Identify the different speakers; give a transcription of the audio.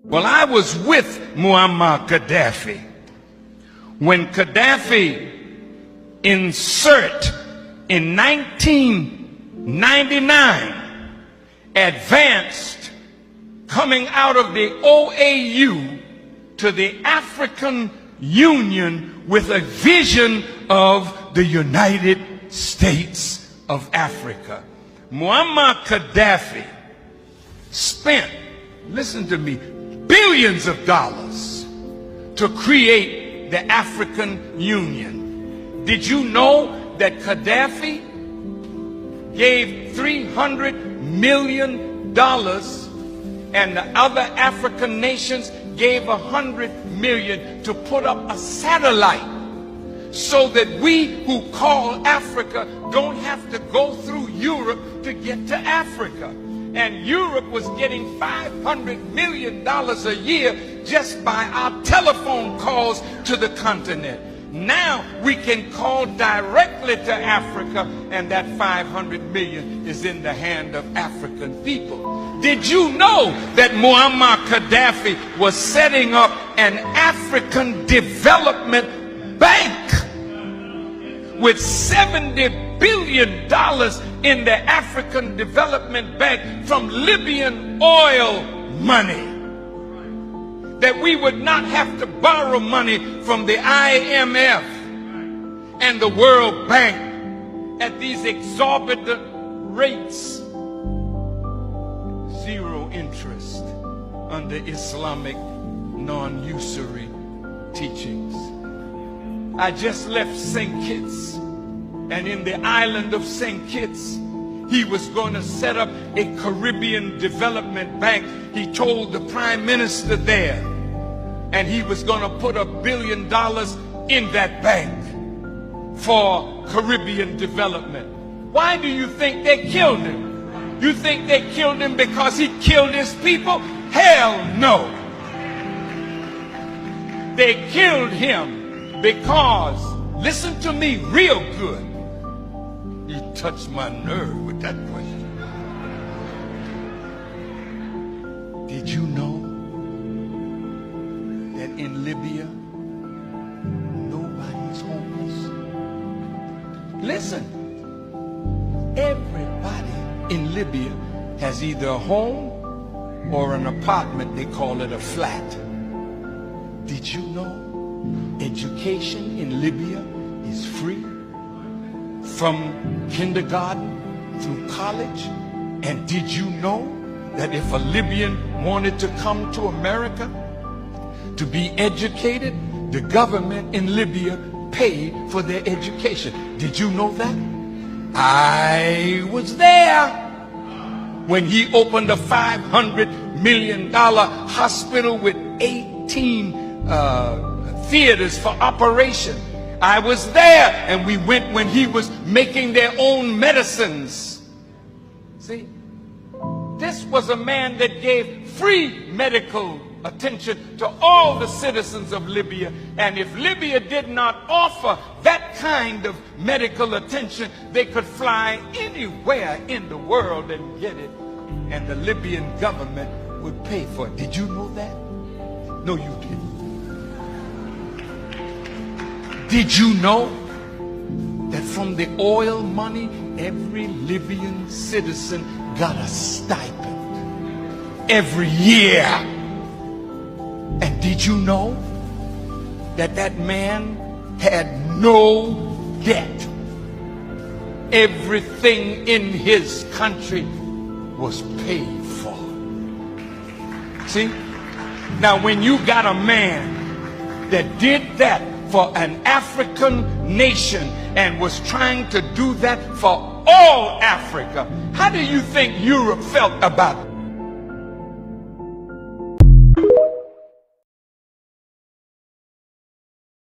Speaker 1: Well, I was with Muammar Gaddafi when Gaddafi insert in 1999 advanced coming out of the OAU to the African Union with a vision of the United States of Africa. Muammar Gaddafi spent, listen to me, billions of dollars to create the African Union. Did you know that Gaddafi gave $300 million and the other African nations gave $100 million to put up a satellite so that we who call Africa don't have to go through Europe to get to Africa? And Europe was getting $500 million a year just by our telephone calls to the continent. Now we can call directly to Africa, and that $500 million is in the hand of African people. Did you know that Muammar Gaddafi was setting up an African development bank with $70 billion in the African Development Bank from Libyan oil money? That we would not have to borrow money from the IMF and the World Bank at these exorbitant rates. Zero interest under Islamic non-usury teachings. I just left St. Kitts, and in the island of St. Kitts, he was going to set up a Caribbean Development Bank. He told the Prime Minister there, and he was going to put $1 billion in that bank for Caribbean development. Why do you think they killed him? You think they killed him because he killed his people? Hell no. They killed him because, listen to me real good, you touched my nerve with that question. Did you know that in Libya, nobody's homeless? Listen, everybody in Libya has either a home or an apartment. They call it a flat. Did you know education in Libya is free? From kindergarten through college? And did you know that if a Libyan wanted to come to America to be educated, the government in Libya paid for their education? Did you know that? I was there when he opened a $500 million hospital with 18 theaters for operation. I was there, and we went when he was making their own medicines. See, this was a man that gave free medical attention to all the citizens of Libya. And if Libya did not offer that kind of medical attention, they could fly anywhere in the world and get it, and the Libyan government would pay for it. Did you know that? No, you didn't. Did you know that from the oil money, every Libyan citizen got a stipend every year? And did you know that that man had no debt? Everything in his country was paid for. See? Now, when you got a man that did that for an African nation and was trying to do that for all Africa, how do you think Europe felt about